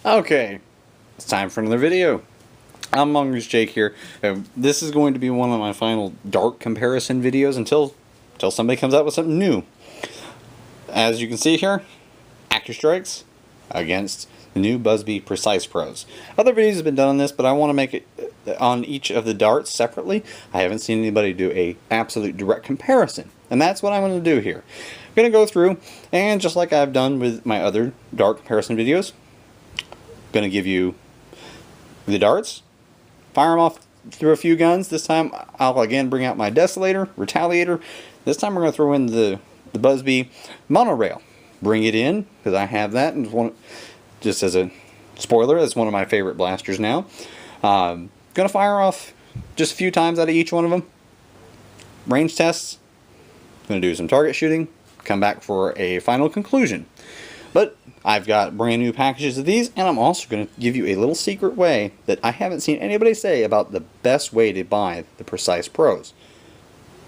Okay, it's time for another video. I'm Mongoose Jake here. This is going to be one of my final dart comparison videos until somebody comes out with something new. As you can see here, AccuStrikes against the new Busby PrecisePros. Other videos have been done on this, but I want to make it on each of the darts separately. I haven't seen anybody do a absolute direct comparison, and that's what I'm going to do here. I'm going to go through, and just like I've done with my other dart comparison videos, going to give you the darts, fire them off through a few guns. This time I'll again bring out my Desolator, Retaliator. This time we're going to throw in the Busby Monorail. Bring it in, because I have that, and just as a spoiler, that's one of my favorite blasters now. Going to fire off just a few times out of each one of them. Range tests. Going to do some target shooting. Come back for a final conclusion. But I've got brand new packages of these, and I'm also going to give you a little secret way that I haven't seen anybody say about the best way to buy the PrecisePros.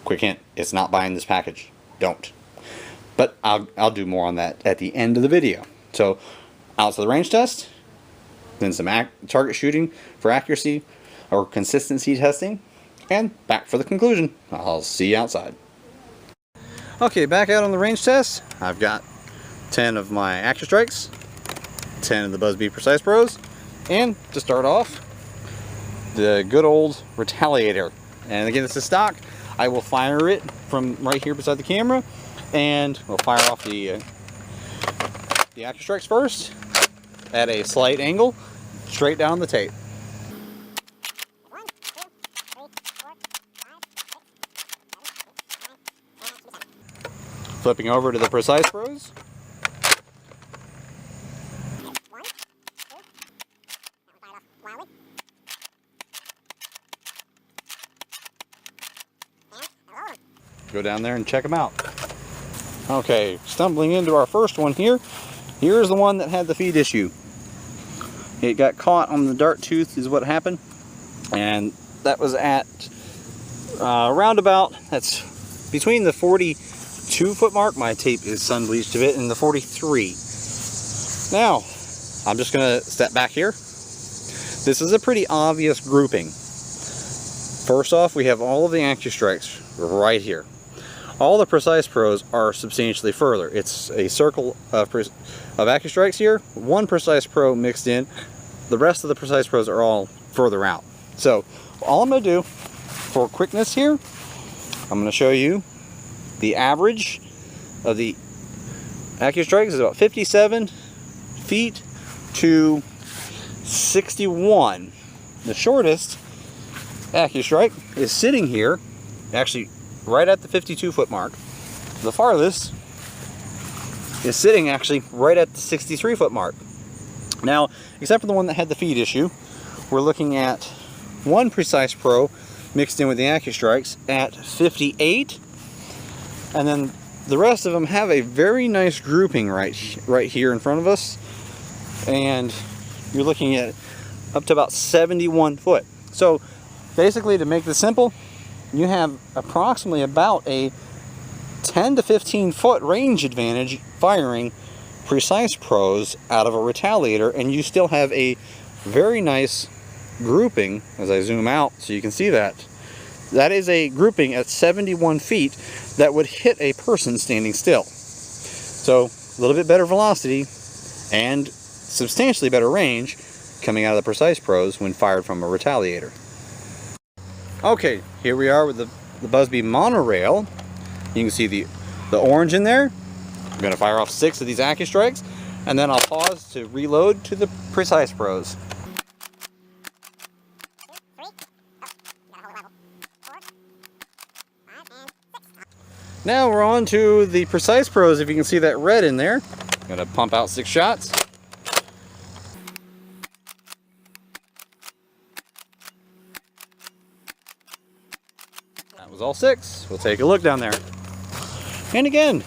Quick hint, it's not buying this package. Don't. But I'll do more on that at the end of the video. So, out to the range test, then some target shooting for accuracy or consistency testing, and back for the conclusion. I'll see you outside. Okay, back out on the range test. I've got 10 of my AccuStrikes, 10 of the Busby PrecisePros, and to start off, the good old Retaliator. And again, this is stock. I will fire it from right here beside the camera, and we'll fire off the AccuStrikes first at a slight angle, straight down the tape. Flipping over to the PrecisePros. Go down there and check them out. Okay, stumbling into our first one here. Here's the one that had the feed issue. It got caught on the dart tooth is what happened. And that was at roundabout, that's between the 42 foot mark, my tape is sun bleached a bit, and the 43. Now, I'm just going to step back here. This is a pretty obvious grouping. First off, we have all of the AccuStrikes right here. All the PrecisePros are substantially further. It's a circle of AccuStrikes here, one PrecisePro mixed in. The rest of the PrecisePros are all further out. So, all I'm going to do for quickness here, I'm going to show you the average of the AccuStrikes is about 57 feet to 61. The shortest AccuStrike is sitting here, actually right at the 52 foot mark. The farthest is sitting actually right at the 63 foot mark. Now, except for the one that had the feed issue, we're looking at one PrecisePro mixed in with the AccuStrikes at 58, and then the rest of them have a very nice grouping right here in front of us, and you're looking at up to about 71 foot. So basically, to make this simple, you have approximately about a 10 to 15 foot range advantage firing PrecisePros out of a Retaliator, and you still have a very nice grouping. As I zoom out so you can see that, that is a grouping at 71 feet that would hit a person standing still. So a little bit better velocity and substantially better range coming out of the PrecisePros when fired from a Retaliator. Okay, here we are with the Busby Monorail. You can see the orange in there. I'm going to fire off 6 of these AccuStrikes, and then I'll pause to reload to the PrecisePros. Now we're on to the PrecisePros. If you can see that red in there, I'm going to pump out 6 shots. That was all 6. We'll take a look down there. And again,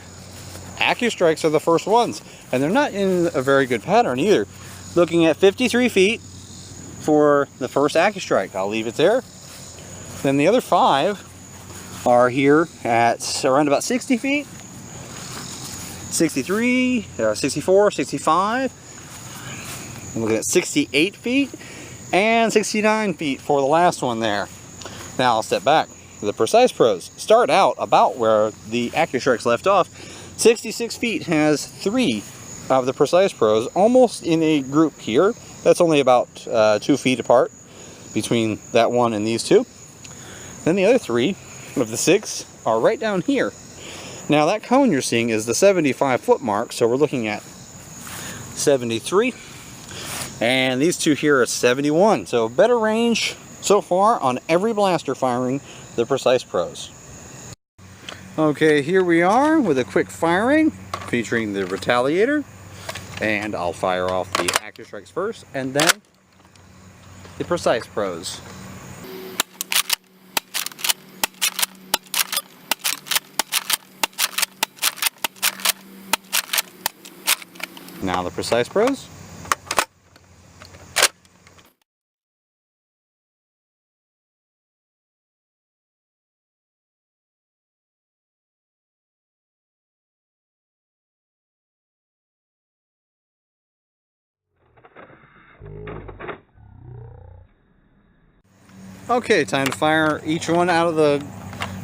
AccuStrikes are the first ones, and they're not in a very good pattern either. Looking at 53 feet for the first AccuStrike. I'll leave it there. Then the other 5 are here at around about 60 feet, 63, 64, 65. I'm looking at 68 feet and 69 feet for the last one there. Now I'll step back. The PrecisePros start out about where the AccuStrikes left off. 66 feet has 3 of the PrecisePros almost in a group here. That's only about 2 feet apart between that one and these two. Then the other 3 of the 6 are right down here. Now that cone you're seeing is the 75 foot mark, so we're looking at 73. And these two here are 71. So better range so far on every blaster firing the PrecisePros. Okay, here we are with a quick firing featuring the Retaliator. And I'll fire off the AccuStrikes first and then the PrecisePros. Now the PrecisePros. Okay, time to fire each one out of the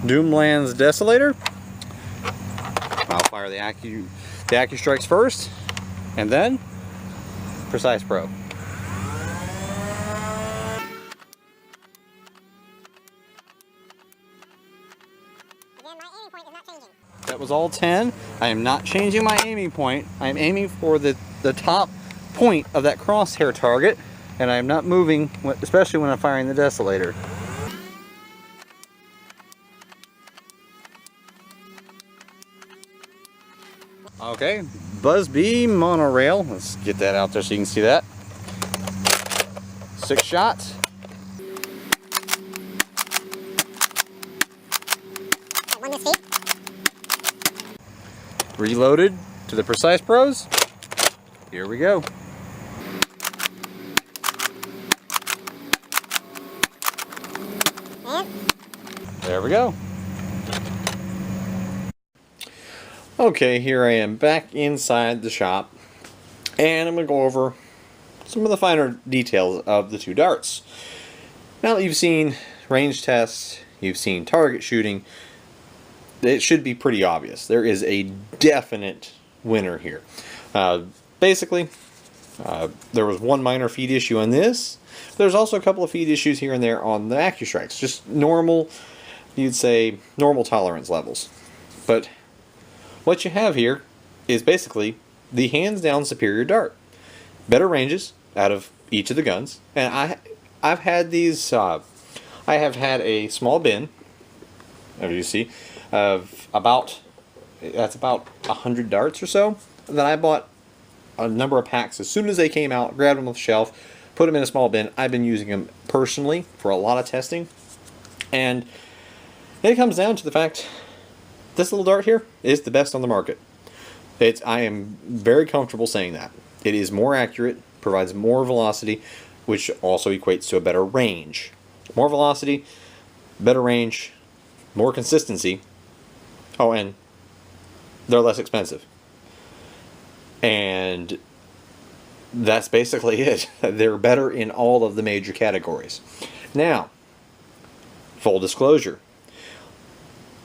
Doomland's Desolator. I'll fire the AccuStrikes first, and then PrecisePro. Again, my aiming point is not changing. That was all 10. I am not changing my aiming point. I am aiming for the top point of that crosshair target, and I am not moving, especially when I'm firing the Desolator. Okay, Buzz B Monorail. Let's get that out there so you can see that. 6 shots. One mistake. Reloaded to the PrecisePros. Here we go. And There we go. Okay, here I am back inside the shop, and I'm going to go over some of the finer details of the 2 darts. Now that you've seen range tests, you've seen target shooting, it should be pretty obvious. There is a definite winner here. Basically, there was one minor feed issue on this. There's also a couple of feed issues here and there on the AccuStrikes. Just normal, you'd say, normal tolerance levels. But what you have here is basically the hands-down superior dart. Better ranges out of each of the guns. And I've had these, I have had a small bin, as you see, of that's about 100 darts or so, that I bought a number of packs as soon as they came out, grabbed them off the shelf, put them in a small bin. I've been using them personally for a lot of testing. And it comes down to the fact this little dart here is the best on the market. I am very comfortable saying that. It is more accurate, provides more velocity, which also equates to a better range. More velocity, better range, more consistency. Oh, and they're less expensive. And that's basically it. They're better in all of the major categories. Now, full disclosure.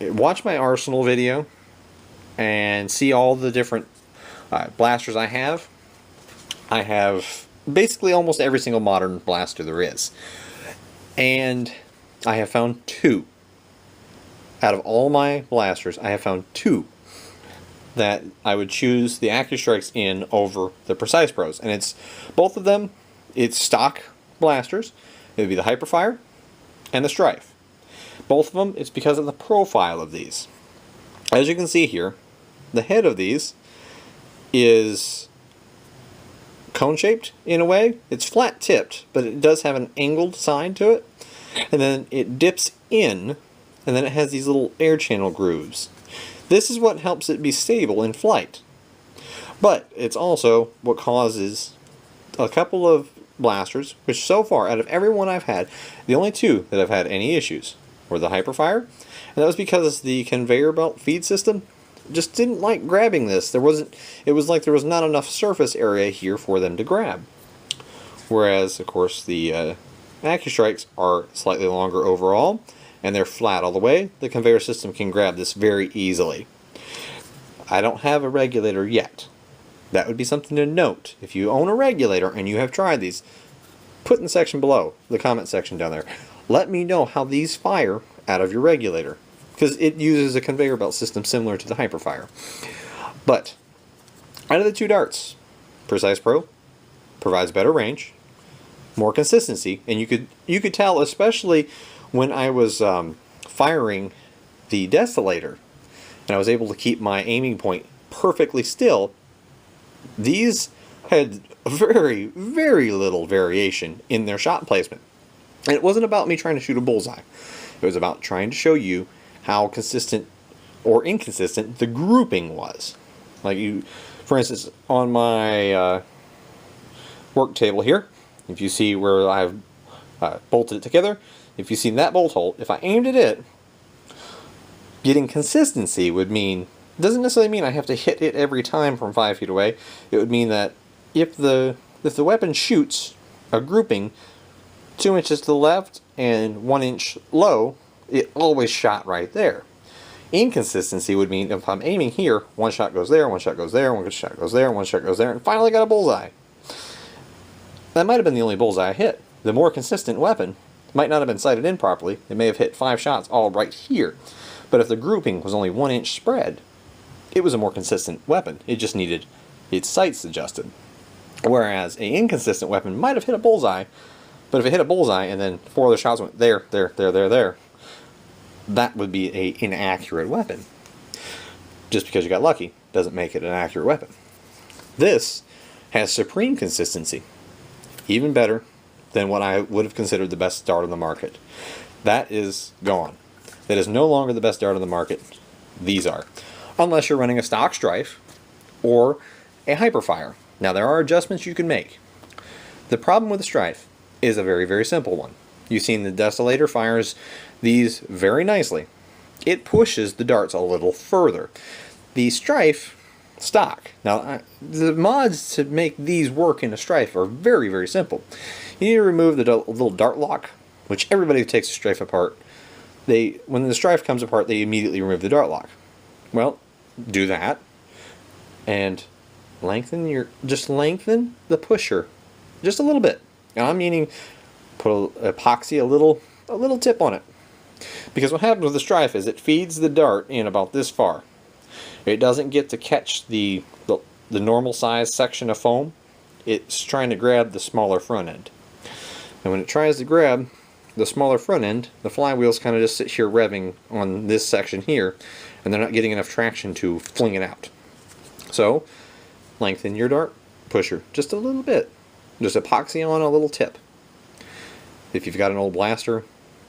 Watch my arsenal video and see all the different blasters I have. I have basically almost every single modern blaster there is. And I have found 2. Out of all my blasters, I have found 2 that I would choose the AccuStrikes in over the PrecisePros. And it's both of them, it's stock blasters. It would be the Hyperfire and the Strife. Both of them, it's because of the profile of these. As you can see here, the head of these is cone-shaped in a way. It's flat-tipped, but it does have an angled side to it. And then it dips in, and then it has these little air channel grooves. This is what helps it be stable in flight. But it's also what causes a couple of blasters, which so far, out of every one I've had, the only 2 that have had any issues were the Hyperfire, and that was because the conveyor belt feed system just didn't like grabbing this. It was like there was not enough surface area here for them to grab. Whereas, of course, the AccuStrikes are slightly longer overall, and they're flat all the way. The conveyor system can grab this very easily. I don't have a regulator yet. That would be something to note. If you own a regulator and you have tried these, put in the section below, the comment section down there. Let me know how these fire out of your regulator, because it uses a conveyor belt system similar to the Hyperfire. But out of the two darts, PrecisePro provides better range, more consistency, and you could tell, especially when I was firing the Desolator, and I was able to keep my aiming point perfectly still. These had very, very little variation in their shot placement. And it wasn't about me trying to shoot a bullseye. It was about trying to show you how consistent or inconsistent the grouping was. Like for instance, on my work table here, if you see where I've bolted it together, if you see that bolt hole, if I aimed at it, getting consistency would mean, doesn't necessarily mean I have to hit it every time from 5 feet away. It would mean that if the weapon shoots a grouping 2 inches to the left and 1 inch low, it always shot right there. Inconsistency would mean if I'm aiming here, one shot goes there, one shot goes there, one shot goes there, one shot goes there, and finally got a bullseye. That might have been the only bullseye I hit. The more consistent weapon might not have been sighted in properly. It may have hit 5 shots all right here. But if the grouping was only 1 inch spread, it was a more consistent weapon. It just needed its sights adjusted. Whereas an inconsistent weapon might have hit a bullseye, but if it hit a bullseye and then 4 other shots went there, that would be an inaccurate weapon. Just because you got lucky doesn't make it an accurate weapon. This has supreme consistency. Even better than what I would have considered the best dart on the market. That is gone. That is no longer the best dart on the market. These are. Unless you're running a stock Strife or a Hyperfire. Now there are adjustments you can make. The problem with the Strife is a very, very simple one. You've seen the Desolator fires these very nicely. It pushes the darts a little further. The Strife stock. Now the mods to make these work in a Strife are very, very simple. You need to remove the little dart lock, which everybody who takes a Strife apart, when the Strife comes apart, they immediately remove the dart lock. Well, do that, and lengthen the pusher just a little bit. And I'm meaning put epoxy a little tip on it, because what happens with the Strife is it feeds the dart in about this far. It doesn't get to catch the normal size section of foam. It's trying to grab the smaller front end, and when it tries to grab the smaller front end, the flywheels kind of just sit here revving on this section here, and they're not getting enough traction to fling it out. So lengthen your dart pusher just a little bit. Just epoxy on a little tip. If you've got an old blaster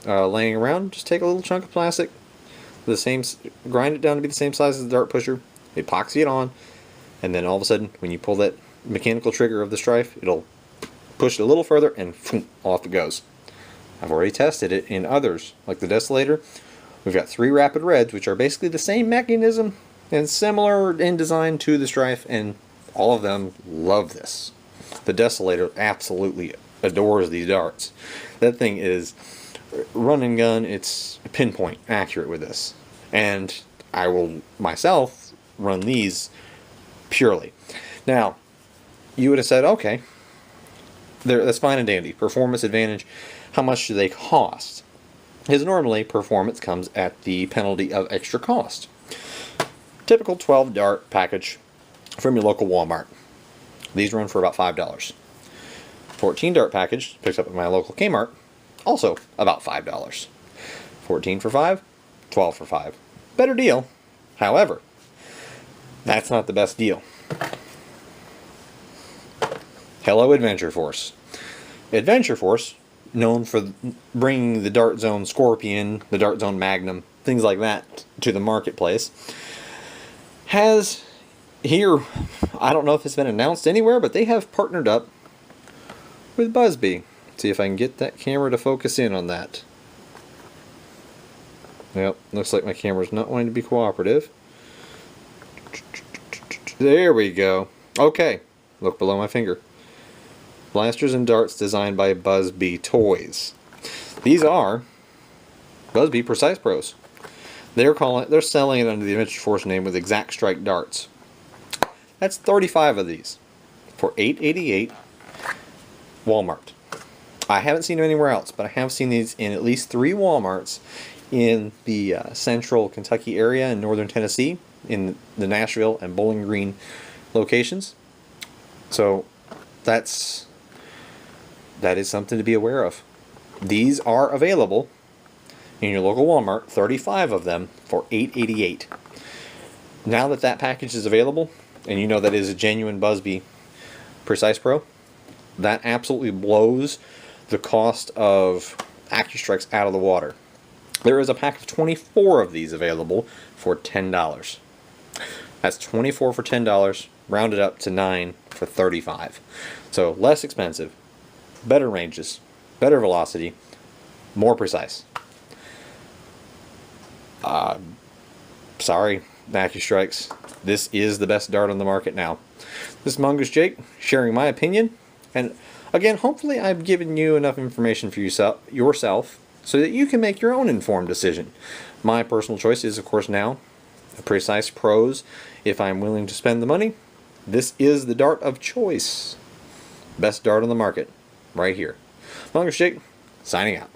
laying around, just take a little chunk of plastic, grind it down to be the same size as the dart pusher, epoxy it on, and then all of a sudden when you pull that mechanical trigger of the Strife, it'll push it a little further and off it goes. I've already tested it in others, like the Desolator. We've got 3 rapid reds, which are basically the same mechanism and similar in design to the Strife, and all of them love this. The Desolator absolutely adores these darts. That thing is run and gun, it's pinpoint accurate with this. And I will myself run these purely. Now, you would have said, okay, that's fine and dandy. Performance advantage. How much do they cost? Because normally performance comes at the penalty of extra cost. Typical 12 dart package from your local Walmart. These run for about $5. 14 dart package picks up at my local Kmart, also about $5. 14 for $5, 12 for $5. Better deal. However, that's not the best deal. Hello, Adventure Force. Adventure Force, known for bringing the Dart Zone Scorpion, the Dart Zone Magnum, things like that to the marketplace, has here, I don't know if it's been announced anywhere, but they have partnered up with Buzzbee. See if I can get that camera to focus in on that. Yep, looks like my camera's not wanting to be cooperative. There we go. Okay, look below my finger. Blasters and darts designed by Buzzbee Toys. These are Buzzbee PrecisePros. They're selling it under the Adventure Force name with AccuStrike darts. That's 35 of these for $8.88. Walmart. I haven't seen them anywhere else, but I have seen these in at least 3 Walmarts in the central Kentucky area and northern Tennessee, in the Nashville and Bowling Green locations. So that is something to be aware of. These are available in your local Walmart, 35 of them for $8.88. Now that that package is available, and you know that is a genuine Buzzbee PrecisePro, that absolutely blows the cost of AccuStrikes out of the water. There is a pack of 24 of these available for $10. That's 24 for $10, rounded up to 9 for $35. So less expensive, better ranges, better velocity, more precise. Sorry, AccuStrikes. This is the best dart on the market now. This is Mongoose Jake, sharing my opinion. And again, hopefully I've given you enough information for yourself so that you can make your own informed decision. My personal choice is, of course, now PrecisePros. If I'm willing to spend the money, this is the dart of choice. Best dart on the market, right here. Mongoose Jake, signing out.